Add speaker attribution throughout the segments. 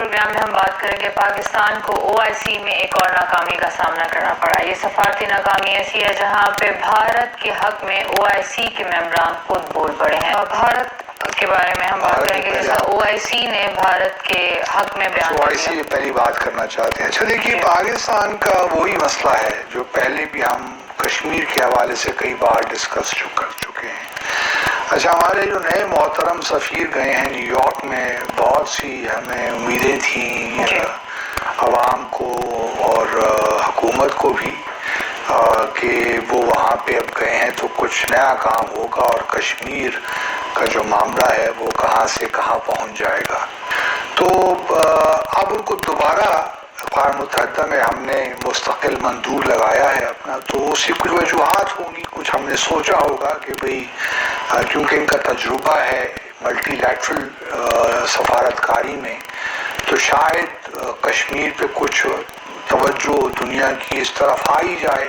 Speaker 1: Programme میں ہم بات کریں گے پاکستان کو OIC میں ایک اور ناکامی کا سامنا کرنا پڑا. یہ سفارتی ناکامی ایسی ہے جہاں پہ بھارت کے حق میں OIC کے ممبران خود بول پڑے ہیں. اور بھارت کے بارے میں ہم بات کریں گے جیسا OIC نے بھارت کے حق میں بیان دیا.
Speaker 2: OIC پہلی بات کرنا چاہتے ہیں. اچھا دیکھیے، پاکستان کا وہی مسئلہ ہے جو پہلے بھی ہم کشمیر کے حوالے سے کئی بار ڈسکس کر چکے ہیں. اچھا، ہمارے جو نئے محترم سفیر گئے ہیں نیو یارک میں، بہت سی ہمیں امیدیں تھیں عوام کو اور حکومت کو بھی کہ وہ وہاں پہ اب گئے ہیں تو کچھ نیا کام ہوگا اور کشمیر کا جو معاملہ ہے وہ کہاں سے کہاں پہنچ جائے گا. تو اب ان کو دوبارہ اقوام متحدہ میں ہم نے مستقل مندوب لگایا ہے اپنا، تو اس کی کچھ وجوہات ہوں گی. کچھ ہم نے سوچا ہوگا کہ بھئی کیونکہ ان کا تجربہ ہے ملٹی لیٹرل سفارتکاری میں، تو شاید کشمیر پہ کچھ توجہ دنیا کی اس طرف آئی جائے.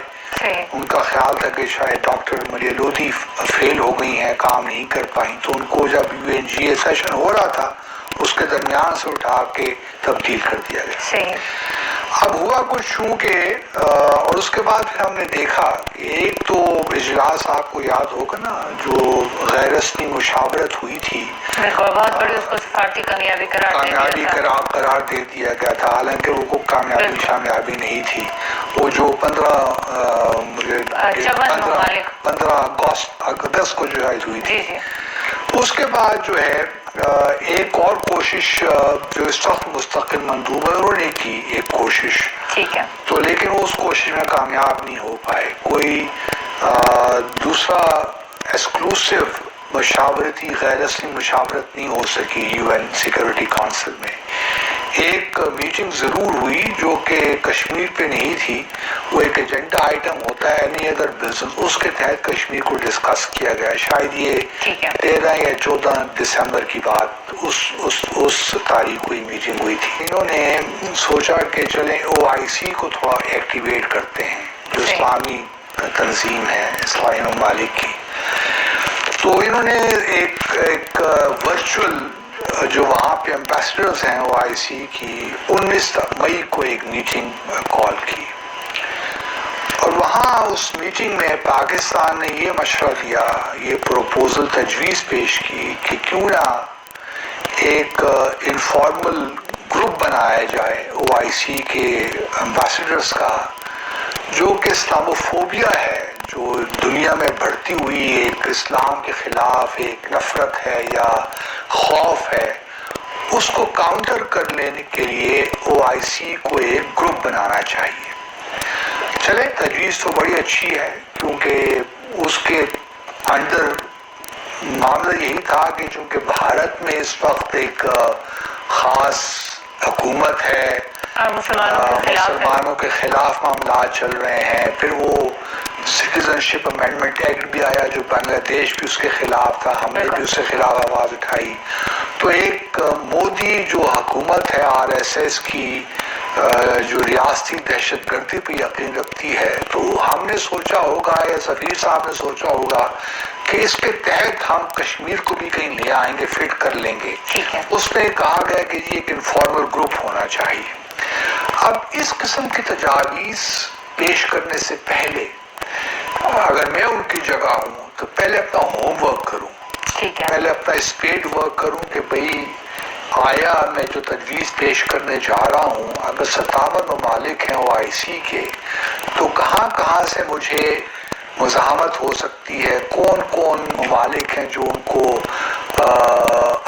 Speaker 2: ان کا خیال تھا کہ شاید ڈاکٹر ملیح لودھی فیل ہو گئی ہیں، کام نہیں کر پائیں، تو ان کو جب UNGA سیشن ہو رہا تھا اس کے درمیان سے اٹھا کے تبدیل کر دیا گیا. اب ہوا کچھ چونکہ اور اس کے بعد پھر ہم نے دیکھا کہ ایک تو اجلاس آپ کو یاد ہوگا نا جو غیر رسمی مشاورت ہوئی تھی،
Speaker 1: بہت بڑی اس کو سفارتی کامیابی
Speaker 2: قرار دے دیا گیا تھا، حالانکہ وہ کوئی کامیابی نہیں تھی. وہ جو 15 اگست کو جو ہوئی تھی، اس کے بعد جو ہے ایک اور کوشش جو اس وقت مستقل مندوب ہے انہوں نے کی ایک کوشش، تو لیکن وہ اس کوشش میں کامیاب نہیں ہو پائے. کوئی دوسرا ایکسکلوسیو مشاورتی غیر رسمی مشاورت نہیں ہو سکی UN سیکورٹی کونسل میں. ایک میٹنگ ضرور ہوئی جو کہ کشمیر پہ نہیں تھی، وہ ایک ایجنڈا آئٹم ہوتا ہے اینی ادر بزنس، اس کے تحت کشمیر کو ڈسکس کیا گیا. شاید یہ 13 یا 14 دسمبر کی بات اس تاریخ کو میٹنگ ہوئی تھی. انہوں نے سوچا کہ چلیں OIC کو تھوڑا ایکٹیویٹ کرتے ہیں جو اسلامی تنظیم ہے اسلامی ممالک کی. تو انہوں نے ایک ورچوئل جو وہاں پہ امبیسڈرز ہیں OIC کی 19 مئی کو ایک میٹنگ کال کی، اور وہاں اس میٹنگ میں پاکستان نے یہ مشورہ دیا، یہ پروپوزل تجویز پیش کی کہ کیوں نہ ایک انفارمل گروپ بنایا جائے OIC کے امبیسڈرز کا، جو کہ اسلاموفوبیا ہے جو دنیا میں بڑھتی ہوئی ایک اسلام کے خلاف ایک نفرت ہے یا خوف ہے، اس کو کاؤنٹر کر لینے کے لیے OIC کو ایک گروپ بنانا چاہیے. چلے، تجویز تو بڑی اچھی ہے، کیونکہ اس کے اندر معاملہ یہی تھا کہ چونکہ بھارت میں اس وقت ایک خاص حکومت ہے، مسلمانوں کے خلاف معاملات چل رہے ہیں، پھر وہ سٹیزن شپ امینڈمنٹ ایکٹ بھی آیا جو بنگلہ دیش بھی اس کے خلاف تھا، ہم نے بھی اس کے خلاف آواز اٹھائی. تو ایک مودی جو حکومت ہے RSS کی جو ریاستی دہشت گردی پہ یقین رکھتی ہے، تو ہم نے سوچا ہوگا یا سفیر صاحب نے سوچا ہوگا کہ اس کے تحت ہم کشمیر کو بھی کہیں لے آئیں گے، فٹ کر لیں گے. اس میں کہا گیا کہ یہ ایک انفارمل گروپ ہونا چاہیے. اب اس قسم کی تجاویز پیش کرنے سے پہلے اگر میں ان کی جگہ ہوں تو پہلے اپنا ہوم ورک کروں، پہلے اپنا اسپیڈ ورک کروں کہ بھئی آیا میں جو تجویز پیش کرنے جا رہا ہوں، اگر 57 ممالک ہیں OIC کے، تو کہاں کہاں سے مجھے مزاحمت ہو سکتی ہے، کون کون ممالک ہیں جو ان کو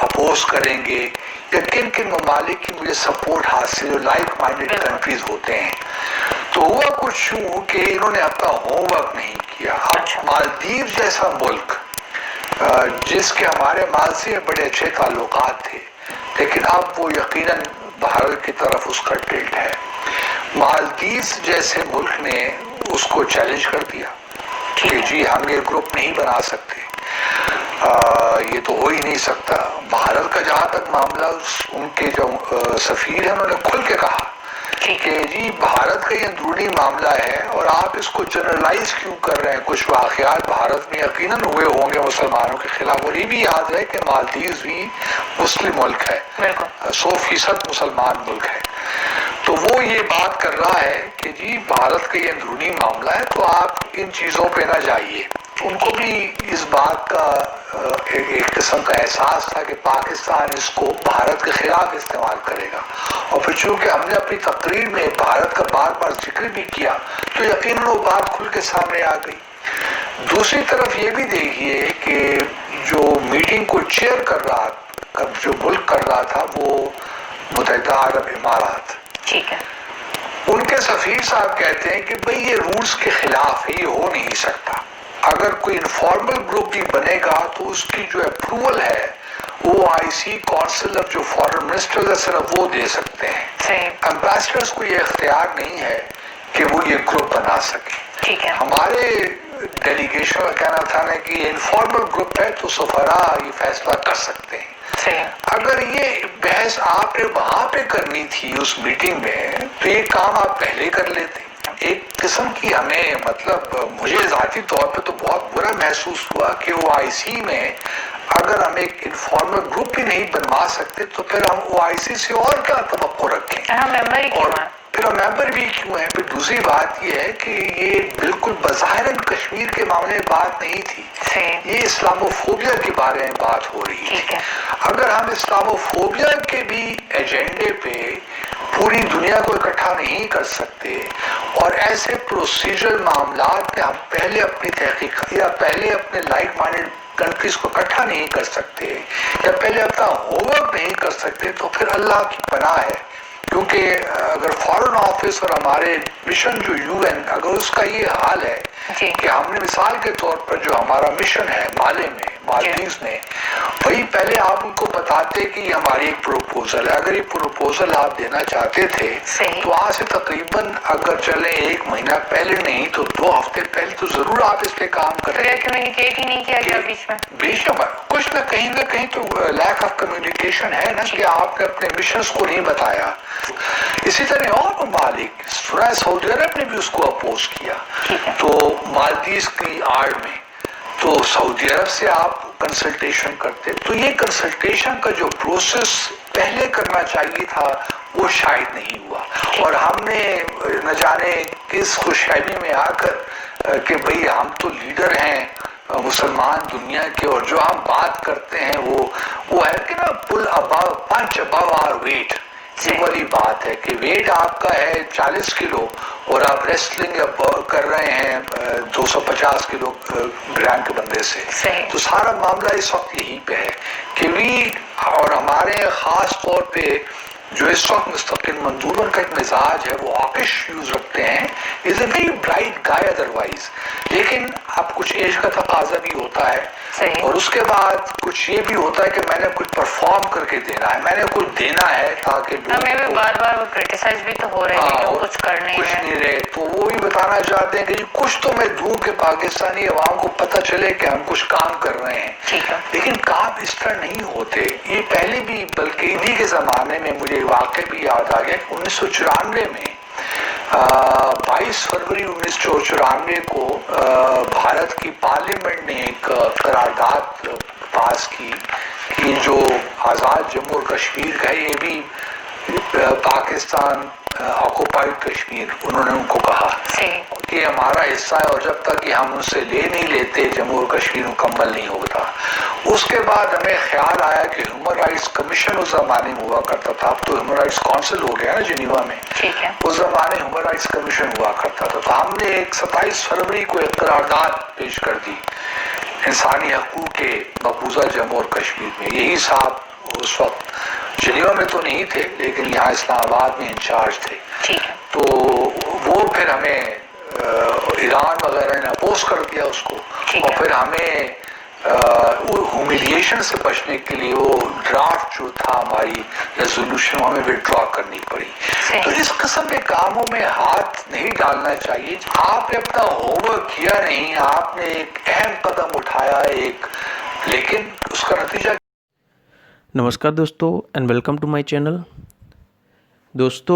Speaker 2: اپوز کریں گے، یا کن کن ممالک کی مجھے سپورٹ حاصل جو لائک مائنڈڈ کنٹریز ہوتے ہیں. تو ہوا کچھ یوں کہ انہوں نے اپنا ہوم ورک نہیں کیا. اب مالدیو جیسا ملک جس کے ہمارے ماضی میں بڑے اچھے تعلقات تھے، لیکن اب وہ یقیناً بھارت کی طرف اس کا ٹلٹ ہے، مالدیز جیسے ملک نے اس کو چیلنج کر دیا کہ جی ہم یہ گروپ نہیں بنا سکتے، یہ تو ہو ہی نہیں سکتا. بھارت کا جہاں تک معاملہ، ان کے جو سفیر ہیں انہوں نے کھل کے کہا کہ جی بھارت کا یہ اندرونی معاملہ ہے اور آپ اس کو جنرلائز کیوں کر رہے ہیں. کچھ واقعات بھارت میں یقیناً ہوئے ہوں گے مسلمانوں کے خلاف, اور یہ بھی یاد رہے کہ مالدیز بھی مسلم ملک ہے, 100% مسلمان ملک ہے. تو وہ یہ بات کر رہا ہے کہ جی بھارت کا یہ اندرونی معاملہ ہے تو آپ ان چیزوں پہ نہ جائیے. ان کو بھی اس بات کا ایک قسم کا احساس تھا کہ پاکستان اس کو بھارت کے خلاف استعمال کرے گا, اور پھر چونکہ ہم نے اپنی تقریر میں بھارت کا بار بار ذکر بھی کیا تو یقیناً وہ بات کھل کے سامنے آ گئی. دوسری طرف یہ بھی دیکھیے کہ جو میٹنگ کو چیئر کر رہا, جو ملک کر رہا تھا, وہ متحدہ عرب امارات.
Speaker 1: ٹھیک ہے.
Speaker 2: ان کے سفیر صاحب کہتے ہیں کہ بھئی یہ رولز کے خلاف ہے, یہ ہو نہیں سکتا. اگر کوئی انفارمل گروپ بھی بنے گا تو اس کی جو اپروول ہے وہ IC کونسل آف جو فارن منسٹر ہے صرف وہ دے سکتے ہیں. امبیسڈرز کو یہ اختیار نہیں ہے کہ وہ یہ گروپ بنا سکے.
Speaker 1: ٹھیک ہے.
Speaker 2: ہمارے ڈیلیگیشن کا کہنا تھا نا کہ یہ انفارمل گروپ ہے تو سفراء یہ فیصلہ کر سکتے ہیں. اگر یہ بحث آپ نے وہاں پہ کرنی تھی اس میٹنگ میں تو یہ کام آپ پہلے کر لیتے. ایک قسم کی ہمیں مطلب مجھے ذاتی طور پہ تو بہت برا محسوس ہوا کہ OIC میں اگر ہم ایک انفارمل گروپ بھی نہیں بنوا سکتے تو پھر ہم OIC سے اور کیا توقع رکھیں, اور پھر ہم ممبر بھی کیوں ہیں. پھر دوسری بات یہ ہے کہ یہ بالکل بظاہراً کشمیر کے معاملے میں بات نہیں تھی, یہ اسلاموفوبیا کے بارے میں بات ہو رہی تھی. اگر ہم اسلاموفوبیا کے بھی ایجنڈے پہ پوری دنیا کو اکٹھا نہیں کر سکتے اور ایسے پروسیجرل معاملات میں ہم پہلے اپنی تحقیق یا پہلے اپنے لائک مائنڈڈ کنٹریز کو اکٹھا نہیں کر سکتے یا پہلے اپنا ہوم ورک نہیں کر سکتے تو پھر اللہ کی پناہ ہے. کیونکہ اگر فارن آفس اور ہمارے مشن جو UN اگر اس کا یہ حال ہے کہ ہم نے مثال کے طور پر جو ہمارا مشن ہے مالے میں مالدیز میں, وہی پہلے آپ ان کو بتاتے کہ یہ ہماری ایک پروپوزل ہے. اگر یہ پروپوزل آپ دینا چاہتے تھے تو آج سے تقریباً اگر چلیں 1 مہینہ پہلے نہیں تو 2 ہفتے پہلے تو ضرور آپ اس پہ کام کریں.
Speaker 1: کمیونیکیٹ ہی نہیں کیا گیا بیچ میں
Speaker 2: کچھ نہ کہیں تو لیک آف کمیونیکیشن ہے نا کہ آپ نے اپنے مشنز کو نہیں بتایا. اسی طرح اور ممالک سعودی عرب نے بھی اس کو اپوز کیا. تو مالدیز کی آڑ میں تو سعودی عرب سے آپ کنسلٹیشن کرتے, تو یہ کنسلٹیشن کا جو پروسیس پہلے کرنا چاہیے تھا وہ شاید نہیں ہوا, اور ہم نے نہ جانے کس خوشحالی میں آ کر کہ بھئی ہم تو لیڈر ہیں مسلمان دنیا کے, اور جو ہم بات کرتے ہیں وہ ہے کہ نا punch above our weight. یہ والی بات ہے کہ ویٹ آپ کا ہے 40 کلو اور آپ ریسلنگ کر رہے ہیں 250 کلو گرام کے بندے سے. تو سارا معاملہ اس وقت یہی پہ ہے کہ اور ہمارے خاص طور پہ جو اس وقت مستقل مندوبر کا ایک مزاج ہے وہ آکش یوز رکھتے ہیں, is a very bright guy otherwise, لیکن اب کچھ ایج کا تقاضا بھی ہوتا ہے اور اس کے بعد کچھ یہ بھی ہوتا ہے کہ میں نے کچھ پرفارم کر کے دینا ہے, میں نے کچھ دینا ہے تاکہ
Speaker 1: ہمیں بھی بار بار وہ کرٹیسائز بھی تو ہو رہے ہیں کہ کچھ کرنے
Speaker 2: کچھ نہیں رہے, تو وہ بھی بتانا چاہتے ہیں کہ کچھ تو میں دوں کہ پاکستانی عوام کو پتہ چلے کہ ہم کچھ کام کر رہے ہیں. لیکن کام اس طرح نہیں ہوتے. یہ پہلے بھی بلکہ انہی کے زمانے میں مجھے واقع بھی یاد آ گیا کہ 1994 میں 22 فروری 1994 کو بھارت کی پارلیمنٹ نے ایک قرارداد پاس کی کہ جو آزاد جموں اور کشمیر کا یہ بھی پاکستان آکوپائڈ کشمیر, انہوں نے ان کو کہا کہ ہمارا حصہ ہے اور جب تک کہ ہم ان سے لے نہیں لیتے جموں اور کشمیر مکمل نہیں ہوتا. اس کے بعد ہمیں خیال آیا کہ ہیومن رائٹس کمیشن اس زمانے میں ہوا کرتا تھا, اب تو ہیومن رائٹس کونسل ہو گیا نا جنیوا میں, اس زمانے ہیومن رائٹس کمیشن ہوا کرتا تھا. تو ہم نے ایک 27 فروری کو ایک قرارداد پیش کر دی انسانی حقوق کے مقبوضہ جموں اور کشمیر میں. یہی صاحب اس وقت جنیوا میں تو نہیں تھے لیکن یہاں اسلام آباد میں انچارج تھے. تو وہ پھر ہمیں ایران وغیرہ نے اپوز کر دیا اس کو, اور پھر ہمیں ہیومیلیشن سے بچنے کے لیے وہ ڈرافٹ جو تھا ہماری ریزولوشن ہمیں وڈرا کرنی پڑی. تو اس قسم کے کاموں میں ہاتھ نہیں ڈالنا چاہیے. آپ نے اپنا ہوم ورک کیا نہیں, آپ نے ایک اہم قدم اٹھایا لیکن اس کا نتیجہ.
Speaker 3: نمسکار دوستو and welcome to my channel. دوستو